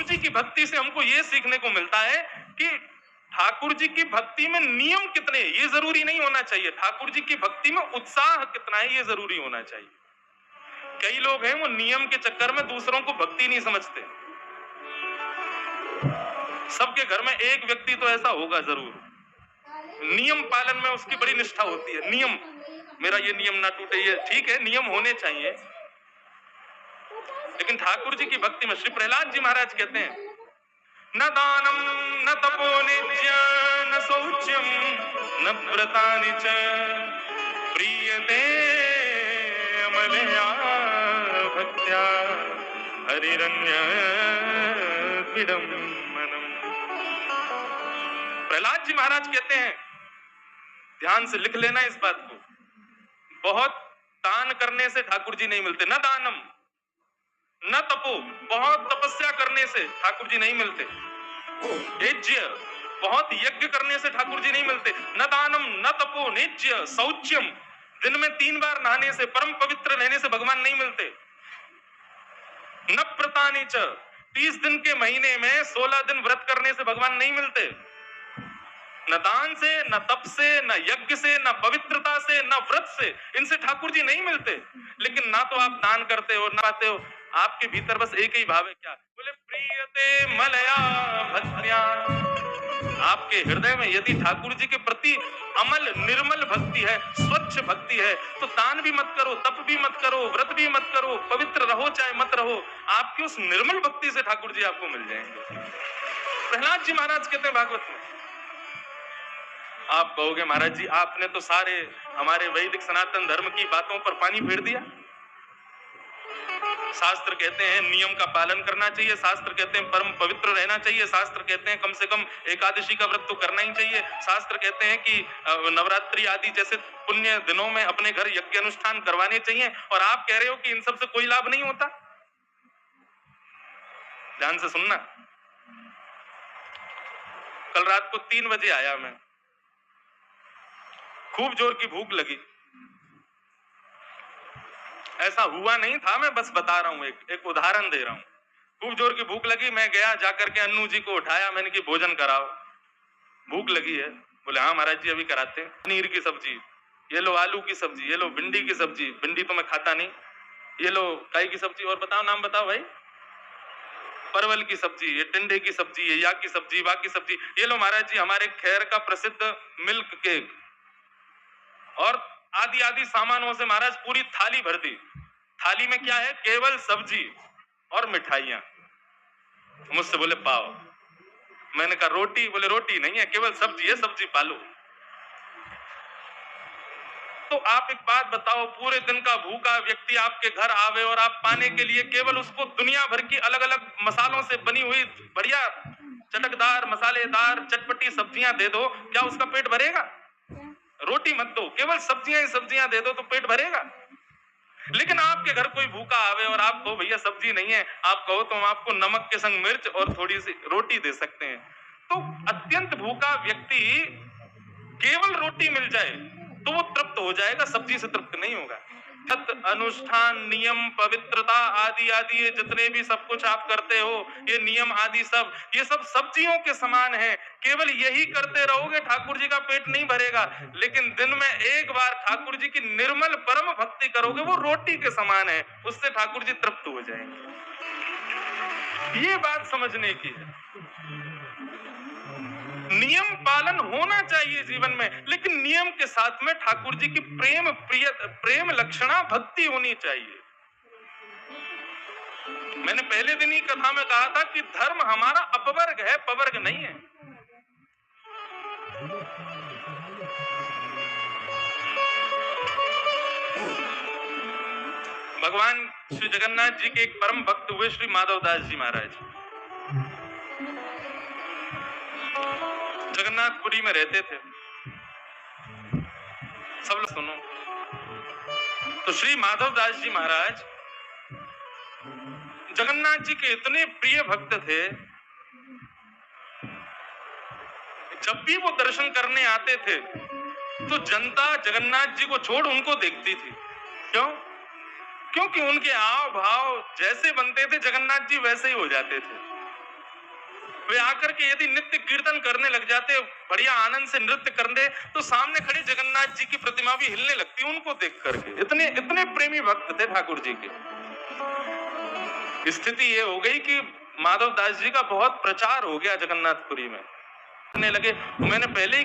ठाकुर जी की भक्ति से हमको ये सीखने को मिलता है कि ठाकुर जी की भक्ति में नियम कितने, ये जरूरी नहीं होना चाहिए। ठाकुर जी की भक्ति में उत्साह कितना है, ये जरूरी होना चाहिए। कई लोग हैं वो नियम के चक्कर में दूसरों को भक्ति नहीं समझते। सबके घर में एक व्यक्ति तो ऐसा होगा जरूर, नियम पालन में उसकी बड़ी निष्ठा होती है। नियम, मेरा ये नियम ना टूटे, ये ठीक है, नियम होने चाहिए। लेकिन ठाकुर जी की भक्ति में श्री प्रहलाद जी महाराज कहते हैं, न दानम न तपो नित्य न शौच्यम न व्रतानि च प्रीयते अमलया भक्त्या हरिरन्य पीडम मनम। प्रहलाद जी महाराज कहते हैं, ध्यान से लिख लेना इस बात को, बहुत दान करने से ठाकुर जी नहीं मिलते। न दानम न तपो, बहुत तपस्या करने से ठाकुर जी नहीं मिलते। यज्ञ, बहुत यज्ञ करने से ठाकुर जी नहीं मिलते। न दानम न तपो निज्य शौच्यम, दिन में 3 बार नहाने से, परम पवित्र रहने से भगवान नहीं मिलते। न व्रतानि च, 30 दिन के महीने में 16 दिन व्रत करने से भगवान नहीं मिलते। न दान से, न तप से, न यज्ञ से, न पवित्रता से, न व्रत से, इनसे ठाकुर जी नहीं मिलते। लेकिन ना तो आप दान करते हो, ना पाते हो, आपके भीतर बस एक ही भाव है, क्या? बोले प्रीयते मलया भक्त्या। आपके हृदय में यदि ठाकुर जी के प्रति अमल निर्मल भक्ति है, स्वच्छ भक्ति है, तो दान भी मत करो, तप भी मत करो, व्रत भी मत करो, पवित्र रहो चाहे मत रहो, आपकी उस निर्मल भक्ति से ठाकुर जी आपको मिल जाएंगे। प्रहलाद जी महाराज कहते हैं भागवत में, आप कहोगे महाराज जी आपने तो सारे हमारे वैदिक सनातन धर्म की बातों पर पानी फेर दिया। शास्त्र कहते हैं नियम का पालन करना चाहिए, शास्त्र कहते हैं परम पवित्र रहना चाहिए, शास्त्र कहते हैं कम से कम एकादशी का व्रत तो करना ही चाहिए, शास्त्र कहते हैं कि नवरात्रि आदि जैसे पुण्य दिनों में अपने घर यज्ञ अनुष्ठान करवाने चाहिए, और आप कह रहे हो कि इन सब से कोई लाभ नहीं होता। ध्यान से सुनना, कल रात को 3 बजे आया मैं, खूब जोर की भूख लगी। ऐसा हुआ नहीं था, मैं बस बता रहा हूं, एक उदाहरण दे रहा हूं। खूब जोर की भूख लगी, मैं गया, जाकर के अन्नू जी को उठाया, मैंने कि भोजन कराओ, भूख लगी है। बोले हाँ महाराज जी अभी कराते हैं। पनीर की सब्जी, ये लो आलू की सब्जी, ये लो भिंडी की सब्जी, भिंडी तो मैं खाता नहीं, ये लो काई की सब्जी, और बताओ नाम बताओ भाई, परवल की सब्जी, ये टिंडे की सब्जी, ये या की सब्जी, वा की सब्जी, ये लो महाराज जी हमारे खैर का प्रसिद्ध मिल्क केक, और आदि आदि सामानों से महाराज पूरी थाली भर दी। थाली में क्या है? केवल सब्जी और मिठाइयां। मुझसे बोले पाव, मैंने कहा रोटी, बोले रोटी नहीं है, केवल सब्जी है, सब्जी पालो। तो आप एक बात बताओ, पूरे दिन का भूखा व्यक्ति आपके घर आवे और आप पाने के लिए केवल उसको दुनिया भर की अलग अलग मसालों से बनी हुई बढ़िया चटकदार मसालेदार चटपटी सब्जियां दे दो, क्या उसका पेट भरेगा? रोटी मत दो, केवल सब्जियां ही सब्जियां दे दो तो पेट भरेगा। लेकिन आपके घर कोई भूखा आवे और आप कहो भैया सब्जी नहीं है, आप कहो तो हम आपको नमक के संग मिर्च और थोड़ी सी रोटी दे सकते हैं। तो अत्यंत भूखा व्यक्ति केवल रोटी मिल जाए तो वो तृप्त हो जाएगा, सब्जी से तृप्त नहीं होगा। सत अनुष्ठान नियम पवित्रता आदि आदि ये जितने भी सब कुछ आप करते हो, ये नियम आदि सब, ये सब सब्जियों के समान है। केवल यही करते रहोगे ठाकुर जी का पेट नहीं भरेगा। लेकिन दिन में एक बार ठाकुर जी की निर्मल परम भक्ति करोगे, वो रोटी के समान है, उससे ठाकुर जी तृप्त हो जाएंगे। ये बात समझने की है। नियम पालन होना चाहिए जीवन में, लेकिन नियम के साथ में ठाकुर जी की प्रेम लक्षणा भक्ति होनी चाहिए। मैंने पहले दिन ही कथा में कहा था कि धर्म हमारा अपवर्ग है, पवर्ग नहीं है। भगवान श्री जगन्नाथ जी के एक परम भक्त हुए श्री माधवदास जी महाराज, जगन्नाथपुरी में रहते थे। सब लोग सुनो, तो श्री माधवदास जी महाराज जगन्नाथ जी के इतने प्रिय भक्त थे, जब भी वो दर्शन करने आते थे तो जनता जगन्नाथ जी को छोड़ उनको देखती थी। क्यों? क्योंकि उनके हाव भाव जैसे बनते थे जगन्नाथ जी वैसे ही हो जाते थे। वे आकर के यदि नित्य कीर्तन करने लग जाते, बढ़िया आनंद से नृत्य करने, तो सामने खड़े जगन्नाथ जी की प्रतिमा भी हिलने लगती उनको देख करके। इतने इतने प्रेमी भक्त थे ठाकुर जी के। स्थिति ये हो गई कि माधव दास जी का बहुत प्रचार हो गया जगन्नाथपुरी में। लगे, मैंने पहले ही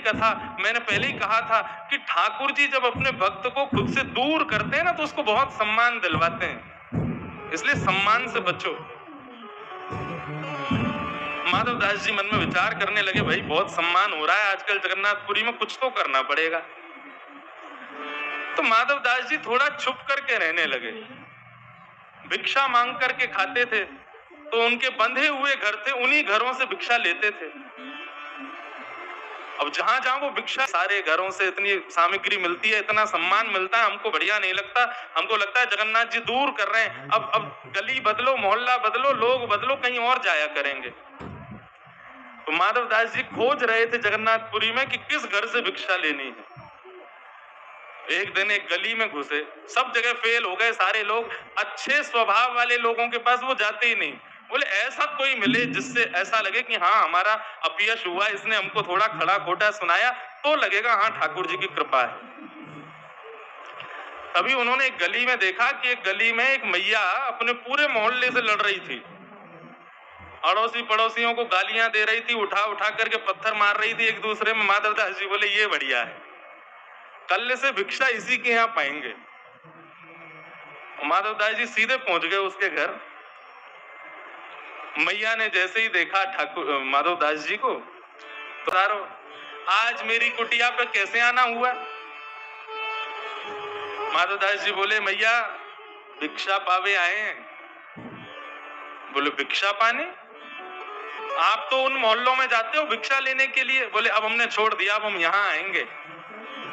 कहा था कि ठाकुर जी जब अपने भक्त को खुद से दूर करते हैं ना, तो उसको बहुत सम्मान दिलवाते हैं, इसलिए सम्मान से बचो। माधव दास जी मन में विचार करने लगे, भाई बहुत सम्मान हो रहा है आजकल जगन्नाथपुरी में, कुछ तो करना पड़ेगा। तो माधव दास जी थोड़ा छुप करके रहने लगे, भिक्षा मांग करके खाते थे। तो उनके बंधे हुए घर थे, उन्हीं घरों से भिक्षा लेते थे। अब जहां जहां वो भिक्षा, सारे घरों से इतनी सामग्री मिलती है, इतना सम्मान मिलता है, हमको बढ़िया नहीं लगता। हमको लगता है जगन्नाथ जी दूर कर रहे हैं, अब गली बदलो, मोहल्ला बदलो, लोग बदलो, कहीं और जाया करेंगे। तो माधव दास जी खोज रहे थे जगन्नाथपुरी में कि किस घर से भिक्षा लेनी है। एक दिन एक गली में घुसे, सब जगह फेल हो गए सारे लोग, अच्छे स्वभाव वाले लोगों के पास वो जाते ही नहीं। बोले ऐसा कोई मिले जिससे ऐसा लगे कि हाँ हमारा अपयश हुआ, इसने हमको थोड़ा खड़ा खोटा सुनाया, तो लगेगा हाँ ठाकुर जी की कृपा है। तभी उन्होंने एक गली में देखा कि एक गली में एक मैया अपने पूरे मोहल्ले से लड़ रही थी, अड़ोसी पड़ोसियों को गालियां दे रही थी, उठा उठा करके पत्थर मार रही थी एक दूसरे में। माधव दास जी बोले ये बढ़िया है, कल से भिक्षा इसी के यहाँ पाएंगे। माधव दास जी सीधे पहुंच गए उसके घर। मैया ने जैसे ही देखा ठाकुर माधव दास जी को, तो आज मेरी कुटिया पे कैसे आना हुआ? माधव दास जी बोले मैया भिक्षा पावे आए हैं। बोले भिक्षा पाने? आप तो उन मोहल्लों में जाते हो भिक्षा लेने के लिए। बोले अब हमने छोड़ दिया, अब हम यहाँ आएंगे,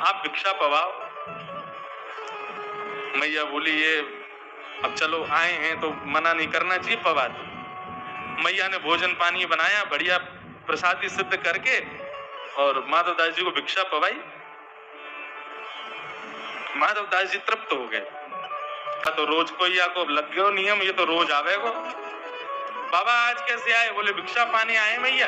आप भिक्षा पवाओ। मैया बोली ये अब चलो आए हैं तो मना नहीं करना चाहिए, पवा दो। मैया ने भोजन पानी बनाया, बढ़िया प्रसादी सिद्ध करके, और माधव दास जी को भिक्षा पवाई। माधव दास जी तृप्त हो गए। तो रोज कोई को लग गयो नियम, ये तो रोज आवेगो। बाबा आज कैसे आए? बोले भिक्षा पाने आए मैया।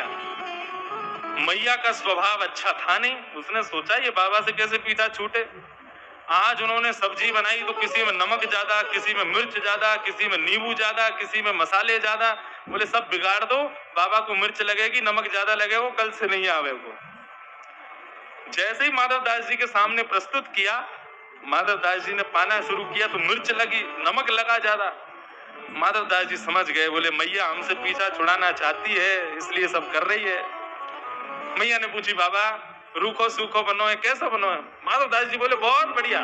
मैया का स्वभाव अच्छा था नहीं, उसने सोचा ये बाबा से कैसे पीछा छूटे। आज उन्होंने सब्जी बनाई तो किसी में नमक ज्यादा, किसी में मिर्च ज्यादा, किसी में नींबू ज्यादा, किसी में मसाले ज्यादा। बोले सब बिगाड़ दो, बाबा को मिर्च लगेगी, नमक ज्यादा लगेगा, कल से नहीं आवेगो। जैसे ही माधव दास जी के सामने प्रस्तुत किया, माधव दास जी ने पाना शुरू किया तो मिर्च लगी, नमक लगा ज्यादा। माधव दास जी समझ गए, बोले मैया हमसे पीछा छुड़ाना चाहती है, इसलिए सब कर रही है। मैया ने पूछी बाबा रूखो सूखो बनो है, कैसा बनो है? माधव दास जी बोले बहुत बढ़िया,